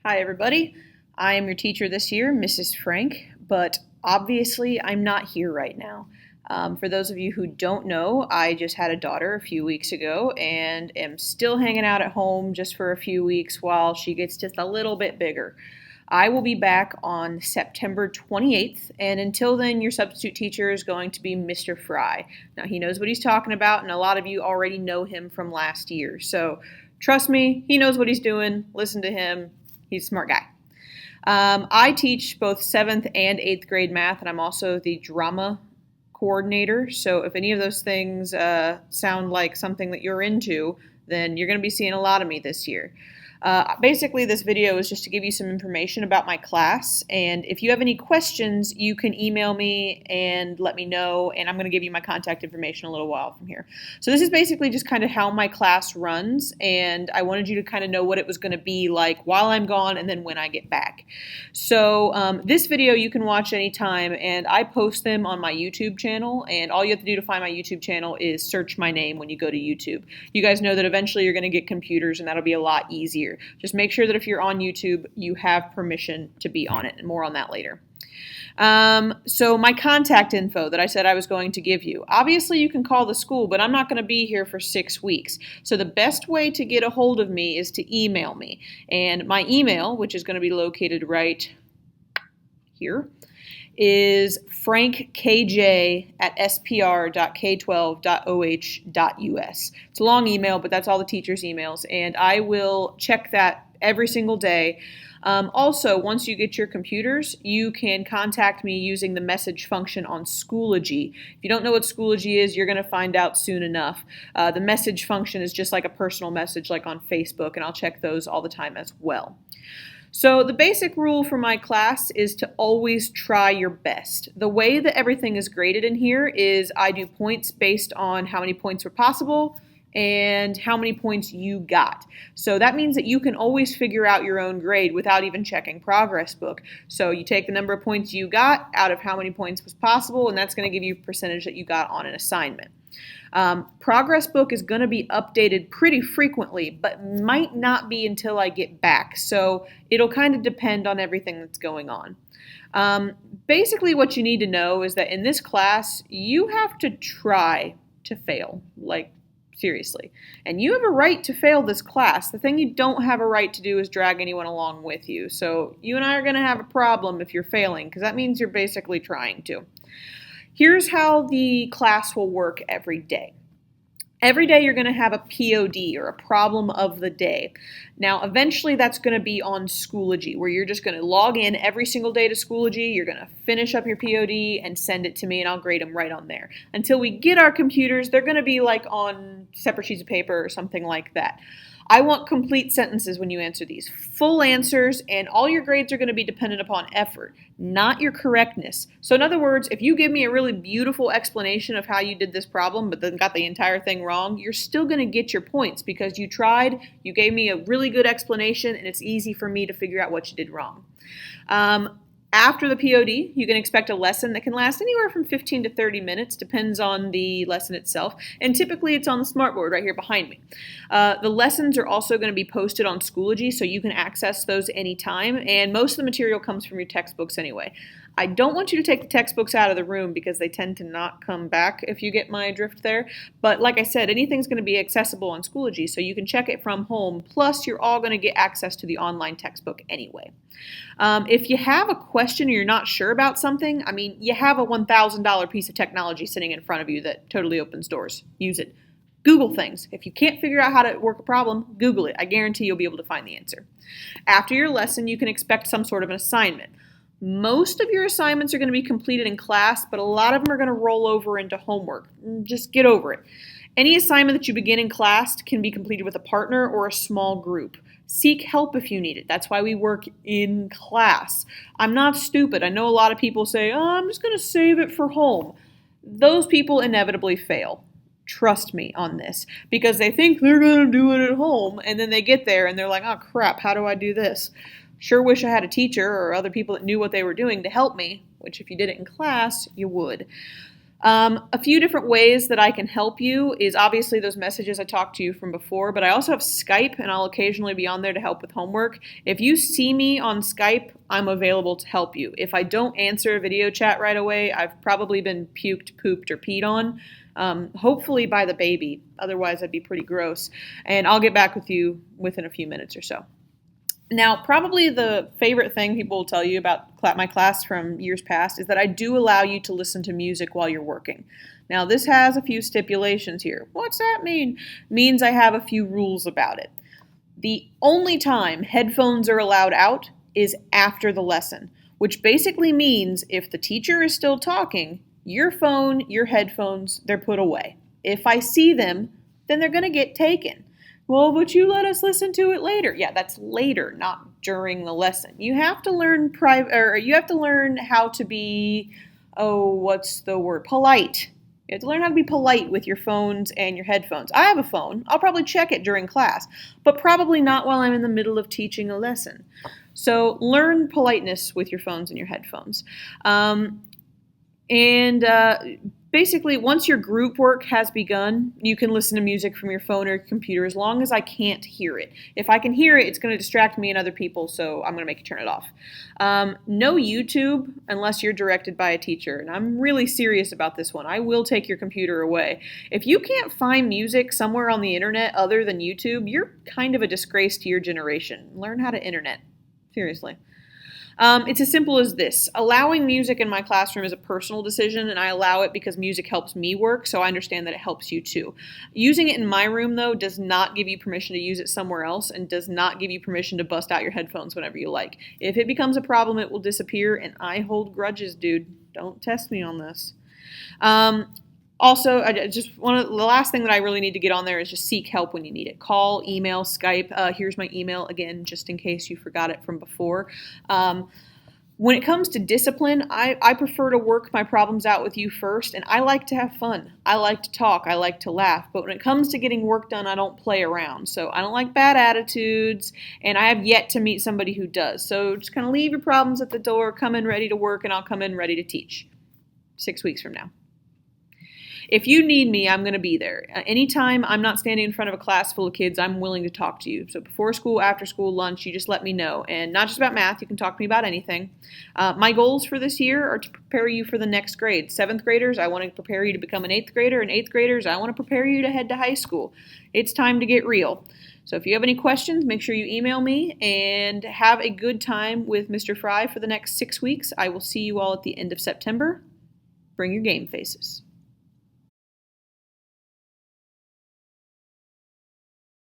Hi, everybody. I am your teacher this year, Mrs. Frank, but obviously I'm not here right now. For those of you who don't know, I just had a daughter a few weeks ago and am still hanging out at home just for a few weeks while she gets just a little bit bigger. I will be back on September 28th, and until then, your substitute teacher is going to be Mr. Fry. Now, he knows what he's talking about, and a lot of you already know him from last year. So, trust me, he knows what he's doing. Listen to him. He's a smart guy. I teach both 7th and 8th grade math, and I'm also the drama coordinator. So if any of those things sound like something that you're into, then you're going to be seeing a lot of me this year. Basically, this video is just to give you some information about my class, and if you have any questions, you can email me and let me know, and I'm going to give you my contact information a little while from here. So this is basically just kind of how my class runs, and I wanted you to kind of know what it was going to be like while I'm gone and then when I get back. So this video you can watch anytime, and I post them on my YouTube channel, and all you have to do to find my YouTube channel is search my name when you go to YouTube. You guys know that eventually you're going to get computers, and that'll be a lot easier. Just make sure that if you're on YouTube, you have permission to be on it, and more on that later. So my contact info that I said I was going to give you. Obviously, you can call the school, but I'm not going to be here for 6 weeks. So the best way to get a hold of me is to email me. And my email, which is going to be located right here, is frankkj@spr.k12.oh.us. It's a long email, but that's all the teachers' emails, and I will check that every single day. Also, once you get your computers, you can contact me using the message function on Schoology. If you don't know what Schoology is, you're going to find out soon enough. The message function is just like a personal message like on Facebook, and I'll check those all the time as well. So the basic rule for my class is to always try your best. The way that everything is graded in here is I do points based on how many points were possible and how many points you got. So that means that you can always figure out your own grade without even checking progress book. So you take the number of points you got out of how many points was possible, and that's going to give you a percentage that you got on an assignment. Progress book is going to be updated pretty frequently, but might not be until I get back. So it'll kind of depend on everything that's going on. Basically, what you need to know is that in this class, you have to try to fail, like seriously. And you have a right to fail this class. The thing you don't have a right to do is drag anyone along with you. So you and I are going to have a problem if you're failing, because that means you're basically trying to. Here's how the class will work every day. Every day you're going to have a POD, or a problem of the day. Now, eventually that's going to be on Schoology, where you're just going to log in every single day to Schoology. You're going to finish up your POD and send it to me, and I'll grade them right on there. Until we get our computers, they're going to be like on separate sheets of paper or something like that. I want complete sentences when you answer these. Full answers, and all your grades are going to be dependent upon effort, not your correctness. So in other words, if you give me a really beautiful explanation of how you did this problem but then got the entire thing wrong, you're still going to get your points because you tried, you gave me a really good explanation, and it's easy for me to figure out what you did wrong. After the POD, you can expect a lesson that can last anywhere from 15 to 30 minutes, depends on the lesson itself, and typically it's on the smartboard right here behind me. The lessons are also going to be posted on Schoology, so you can access those anytime, and most of the material comes from your textbooks anyway. I don't want you to take the textbooks out of the room because they tend to not come back, if you get my drift there. But like I said, anything's going to be accessible on Schoology, so you can check it from home. Plus, you're all going to get access to the online textbook anyway. If you have a question or you're not sure about something, I mean, you have a $1,000 piece of technology sitting in front of you that totally opens doors. Use it. Google things. If you can't figure out how to work a problem, Google it. I guarantee you'll be able to find the answer. After your lesson, you can expect some sort of an assignment. Most of your assignments are going to be completed in class, but a lot of them are going to roll over into homework. Just get over it. Any assignment that you begin in class can be completed with a partner or a small group. Seek help if you need it. That's why we work in class. I'm not stupid. I know a lot of people say, oh, I'm just going to save it for home. Those people inevitably fail. Trust me on this, because they think they're going to do it at home, and then they get there and they're like, oh crap, how do I do this? Sure wish I had a teacher or other people that knew what they were doing to help me, which if you did it in class, you would. A few different ways that I can help you is obviously those messages I talked to you from before, but I also have Skype, and I'll occasionally be on there to help with homework. If you see me on Skype, I'm available to help you. If I don't answer a video chat right away, I've probably been puked, pooped, or peed on. Hopefully by the baby. Otherwise, that'd be pretty gross. And I'll get back with you within a few minutes or so. Now, probably the favorite thing people will tell you about my class from years past is that I do allow you to listen to music while you're working. Now, this has a few stipulations here. What's that mean? It means I have a few rules about it. The only time headphones are allowed out is after the lesson, which basically means if the teacher is still talking, your phone, your headphones, they're put away. If I see them, then they're going to get taken. Well, but you let us listen to it later. Yeah, that's later, not during the lesson. You have to learn you have to learn how to be, polite. You have to learn how to be polite with your phones and your headphones. I have a phone. I'll probably check it during class, but probably not while I'm in the middle of teaching a lesson. So learn politeness with your phones and your headphones. Basically, once your group work has begun, you can listen to music from your phone or your computer as long as I can't hear it. If I can hear it, it's going to distract me and other people, so I'm going to make you turn it off. No YouTube unless you're directed by a teacher, and I'm really serious about this one. I will take your computer away. If you can't find music somewhere on the internet other than YouTube, you're kind of a disgrace to your generation. Learn how to internet. Seriously. It's as simple as this. Allowing music in my classroom is a personal decision, and I allow it because music helps me work, so I understand that it helps you too. Using it in my room, though, does not give you permission to use it somewhere else and does not give you permission to bust out your headphones whenever you like. If it becomes a problem, it will disappear, and I hold grudges, dude. Don't test me on this. Also, the last thing that I really need to get on there is just seek help when you need it. Call, email, Skype. Here's my email again, just in case you forgot it from before. When it comes to discipline, I prefer to work my problems out with you first, and I like to have fun. I like to talk. I like to laugh. But when it comes to getting work done, I don't play around. So I don't like bad attitudes, and I have yet to meet somebody who does. So just kind of leave your problems at the door, come in ready to work, and I'll come in ready to teach 6 weeks from now. If you need me, I'm going to be there. Anytime I'm not standing in front of a class full of kids, I'm willing to talk to you. So before school, after school, lunch, you just let me know. And not just about math, you can talk to me about anything. My goals for this year are to prepare you for the next grade. 7th graders, I want to prepare you to become an 8th grader. And 8th graders, I want to prepare you to head to high school. It's time to get real. So if you have any questions, make sure you email me, and have a good time with Mr. Fry for the next 6 weeks. I will see you all at the end of September. Bring your game faces.